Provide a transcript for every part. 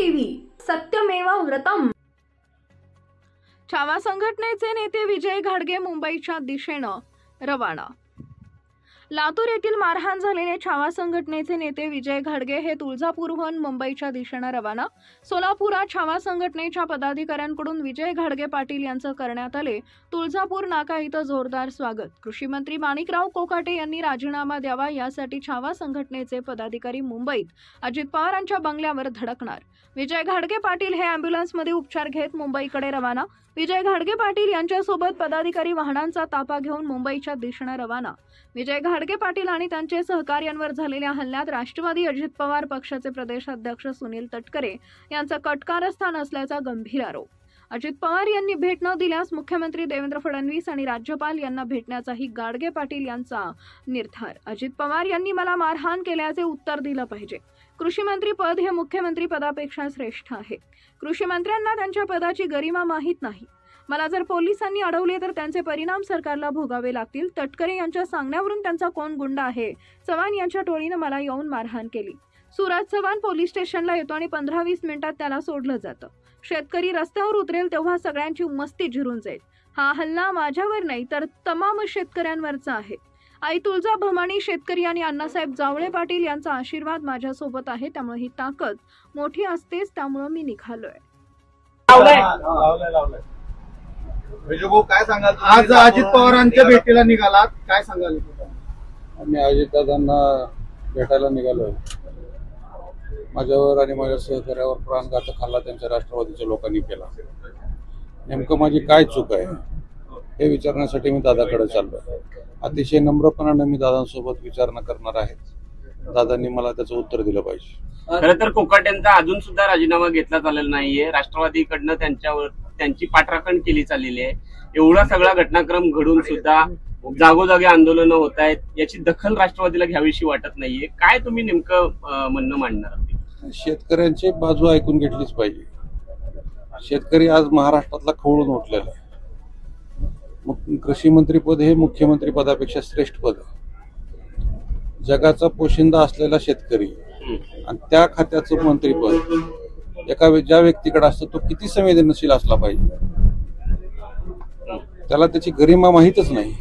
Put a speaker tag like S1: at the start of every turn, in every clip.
S1: TV सत्यमेव व्रतम।
S2: छावा संघटनेचे नेते विजय घाडगे मुंबईच्या दिशेनं रवाना। लातूर येथील मारहाण झालेले छावा संघटनेचे नेते विजय घाडगे हे तुळजापूरहून मुंबईच्या दिशेनं रवाना। सोलापुरात छावा संघटनेच्या पदाधिकाऱ्यांकडून विजय घाडगे पाटील यांचं करण्यात आले तुळजापूर नाका इथं जोरदार स्वागत। कृषी मंत्री माणिकराव कोकाटे यांनी राजीनामा द्यावा यासाठी छावा संघटनेचे पदाधिकारी मुंबईत अजित पवारांच्या बंगल्यावर धडकणार। विजय घाडगे पाटील हे अँब्युलन्समध्ये उपचार घेत मुंबईकडे रवाना। विजय घाडगे पाटील यांच्यासोबत पदाधिकारी वाहनांचा ताफा घेऊन मुंबईच्या दिशेने रवाना। विजय घाडगे पाटील आणि त्यांचे सहकार्यांवर झालेल्या हल्ल्यात राष्ट्रवादी अजित पवार पक्षाचे प्रदेशाध्यक्ष सुनील तटकरे यांचा कटकारस्थान असल्याचा गंभीर आरोप। अजित पवार यांनी भेट न दिल्यास मुख्यमंत्री देवेंद्र फडणवीस आणि राज्यपाल यांना भेटण्याचाही घाडगे पाटील यांचा निर्धार। अजित पवार यांनी मला मारहाण केल्याचे उत्तर दिलं पाहिजे। कृषी मंत्री पद हे मुख्यमंत्री पदापेक्षा श्रेष्ठ आहे। कृषी मंत्र्यांना त्यांच्या पदाची गरिमा माहीत नाही। मला जर पोलिसांनी अडवले तर त्यांचे परिणाम सरकारला भोगावे लागतील। तटकरे यांच्या सांगण्यावरून त्यांचा कोण गुंड आहे? चव्हाण यांच्या टोळीने मला येऊन मारहाण केली। सुरज चव्हाण पोलीस स्टेशनला येतो आणि 15-20 मिनिटात त्याला सोडलं जातं। शेतकरी रस्त्यावर उतरेल तेव्हा सगळ्यांची मस्ती जिरून जाईल। हा हल्ला माझ्यावर नाही तर तमाम शेतकऱ्यांवरचा आहे। आई तुळजा भवानी शेतकरी आणि अण्णासाहेब जावळे पाटील यांचा आशीर्वाद माझ्यासोबत आहे, त्यामुळे ही ताकद मोठी असतेच, त्यामुळे मी निघालोय।
S3: काय सांगाल? आज अजित पवारांच्या भेटीला निघालात, काय सांगाल?
S4: आम्ही अजितदादांना भेटायला निघालोय। माझ्यावर आणि माझ्या सहकार्यावर प्राणघातक हल्ला त्यांच्या राष्ट्रवादीच्या लोकांनी केला। नेमकं माझी काय चूक आहे हे विचारण्यासाठी मी दादाकडे चाललोय। अतिशय नम्रपणाने मी दादांसोबत विचारणा करणार आहे। दादांनी मला त्याचं उत्तर दिलं पाहिजे।
S5: खरं तर कोकाटेंचा अजून सुद्धा राजीनामा घेतला चाललेला नाहीये। राष्ट्रवादीकडनं त्यांची पाठराखण केली चाललेली आहे। एवढा सगळा घटनाक्रम घडून सुद्धा जागोजागी आंदोलनं होत आहेत, याची दखल राष्ट्रवादीला घ्यावीशी वाटत नाहीये। काय तुम्ही नेमकं म्हणणं मांडणार?
S4: शेतकऱ्यांची बाजू ऐकून घेतलीच पाहिजे। शेतकरी आज महाराष्ट्रातला खवळून उठलेला आहे। कृषी मंत्री पद हे मुख्यमंत्री पदापेक्षा श्रेष्ठ पद आहे। जगाचा पोशिंदा असलेला शेतकरी आणि त्या खात्याचं मंत्रीपद ज्या व्यक्तीकडे असतं तो किती संवेदनशील असला पाहिजे, त्याला त्याची गरिमा माहीतच नाही।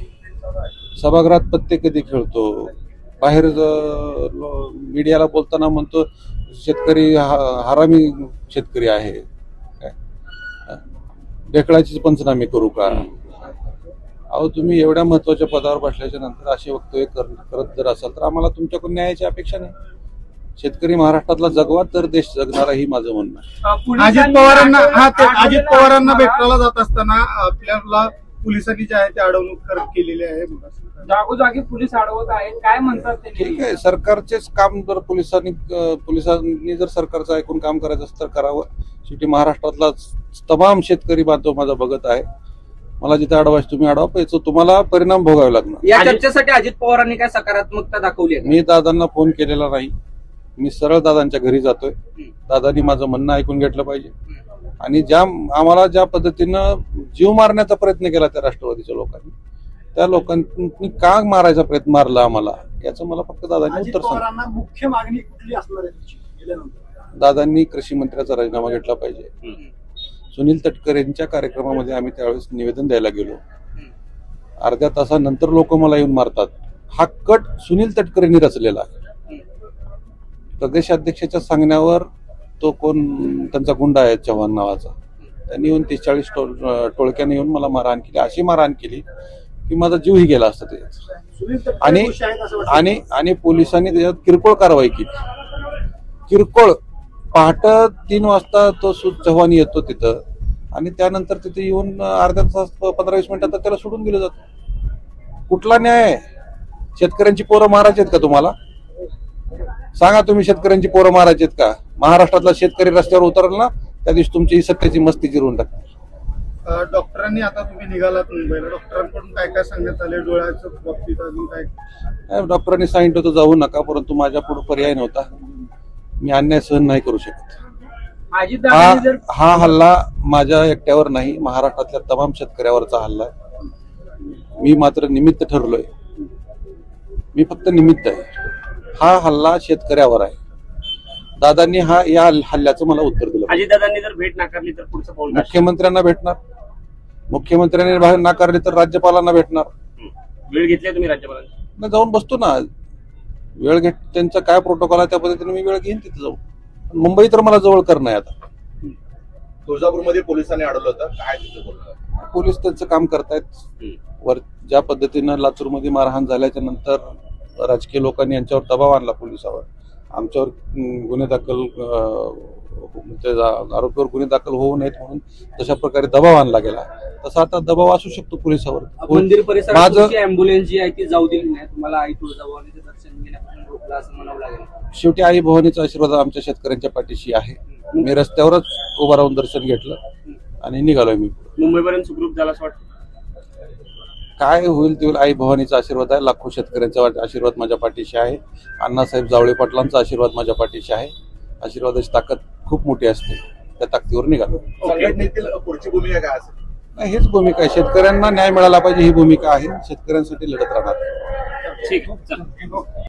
S4: सभागृहात पत्ते कधी खेळतो, बाहेर मीडियाला बोलताना म्हणतो शेतकरी हरामी शेतकरी आहे, ढेकळाची पंचनामे करू का? अहो, तुम्ही एवढ्या महत्वाच्या पदावर बसल्याच्या नंतर असे वक्तव्य करत जर असाल तर आम्हाला तुमच्याकडून न्यायाची अपेक्षा नाही। शेतकरी महाराष्ट्रातला जगवा तर देश जगणार ही माझं म्हणणं आहे।
S3: अजित पवारांना भेटायला जात असताना आपल्याला पोलिसांनी जे आहे ते अडवणूक केलेली आहे।
S6: जागोजागी पोलीस अडवत आहेत, काय म्हणतात ते?
S4: ठीक आहे, सरकारचेच काम जर पोलिसांनी जर सरकारचं ऐकून काम करायचं असतं तर करावं। शेवटी महाराष्ट्रातला तमाम शेतकरी बांधव माझा बघत आहे। मला जिथे अडवायचं तुम्ही अडवा, याचा तुम्हाला परिणाम भोगावे लागणार।
S6: या चर्चेसाठी अजित पवारांनी काय सकारात्मकता दाखवली?
S4: मी दादांना फोन केलेला नाही, मी सरळ दादांच्या घरी जातोय। दादांनी माझं म्हणणं ऐकून घेतलं पाहिजे आणि आम्हाला ज्या पद्धतीनं जीव मारण्याचा प्रयत्न केला त्या राष्ट्रवादीच्या लोकांनी, त्या लोकांनी का मारायचा प्रयत्न मारला आम्हाला, याचं मला फक्त दादांनी उत्तर सांग।
S3: मुख्य मागणी कुठली असणार आहे?
S4: दादांनी कृषी मंत्र्याचा राजीनामा घेतला पाहिजे। सुनील तटकरे यांच्या कार्यक्रमामध्ये आम्ही त्यावेळेस निवेदन द्यायला गेलो, अर्ध्या तासानंतर लोक मला येऊन मारतात। हा कट सुनील तटकरेंनी रचलेला आहे। प्रदेशाध्यक्षाच्या सांगण्यावर तो कोण त्यांचा गुंडा आहे चव्हाण नावाचा, त्यांनी येऊन 30-40 टोळक्याने येऊन मला मारहाण केली। अशी मारहाण केली की माझा जीवही गेला असता त्याच्यात। आणि पोलिसांनी त्याच्यात किरकोळ कारवाई केली। किरकोळ पहाटे 3 वाजता तो चव्हाण येतो तिथं आणि त्यानंतर तिथे येऊन अर्ध्या तास 15-20 मिनिटात त्याला सोडून दिलं जातं। कुठला न्याय आहे? शेतकऱ्यांची पोरं मारायची आहेत का तुम्हाला? सांगा, तुम्ही शेतकऱ्यांची पोरं मारायची आहेत का? महाराष्ट्रातला शेतकरी रस्त्यावर उतरला ना त्या दिवशी तुमची सत्तेची मस्ती जिरून टाकणार।
S3: डॉक्टरांनी, आता तुम्ही निघालात मुंबईला, डॉक्टरांकडून काय काय सांगण्यात आले डोळ्याच्या बाबतीत? अजून काय?
S4: डॉक्टरांनी सांगितलं होतं जाऊ नका, परंतु माझ्या पुढे पर्याय नव्हता। मी अन्याय सहन नाही करू शकत। हा हल्ला माझ्या एकट्यावर नाही, महाराष्ट्रातल्या तमाम शेतकऱ्यावरचा हल्ला आहे। मी मात्र निमित्त ठरलोय, मी फक्त निमित्त आहे। हा हल्ला शेतकऱ्यावर आहे। दादांनी या हल्ल्याचं मला उत्तर दिलं.
S5: अजितदादांनी जर भेट नाकारली तर पुढचं पाऊल काय?
S4: मुख्यमंत्र्यांना भेटणार, मुख्यमंत्र्यांनी बाहेर नाकारले तर राज्यपालांना भेटणार.
S5: वेळ घेतली तुम्ही राज्यपालांची?
S4: मी जाऊन बसतो ना, वेळ घेत त्यांचा काय प्रोटोकॉल आहे त्या पद्धतीने मी वेळ घेईन तिथे जाऊन. मुंबई तर मला जवळ करणं आहे आता.
S7: तुळजापूरमध्ये पोलिसांनी अडवलं होतं, काय तिथे बोललं?
S4: पोलीस त्यांचं काम करतायत. वर ज्या पद्धतीनं लातूरमध्ये मारहाण झाल्याच्या नंतर राजकीय लोकांनी यांच्यावर दबाव आणला पोलिसावर, आमच्यावर गुन्हे दाखल आरोपीवर गुन्हे दाखल होऊ नयेत म्हणून तशा प्रकारे दबाव आणला गेला. तसा आता दबाव असू शकतो पोलिसावर.
S6: मंदिर परिसरात अँब्युलन्स जी आहे ती जाऊ दिली नाही, तुम्हाला आई तुळजाभवानीचं दर्शन घेण्यापासून रोखलं असं म्हणावं लागेल.
S4: शेवटी आई भवानीचा आशीर्वाद आमच्या शेतकऱ्यांच्या पाठीशी आहे. मी रस्त्यावरच उभा राहून दर्शन घेतलं आणि निघालोय. मी
S5: मुंबईपर्यंत सुखरूप झाला असं वाटतं?
S4: काय होईल ते होईल. आई भवानीचा आशीर्वाद आहे, लाखो शेतकऱ्यांचा आशीर्वाद माझ्या पाठीशी आहे, अण्णासाहेब जावळे पाटलांचा आशीर्वाद माझ्या पाठीशी आहे. आशीर्वादाची ताकद खूप मोठी असते, त्या ताकदीवर निघालो.
S7: संघटनेतील पुढची भूमिका काय असेल?
S4: हीच भूमिका आहे, शेतकऱ्यांना न्याय मिळाला पाहिजे ही भूमिका आहे. शेतकऱ्यांसाठी लढत राहणार.
S5: ठीक आहे, चला.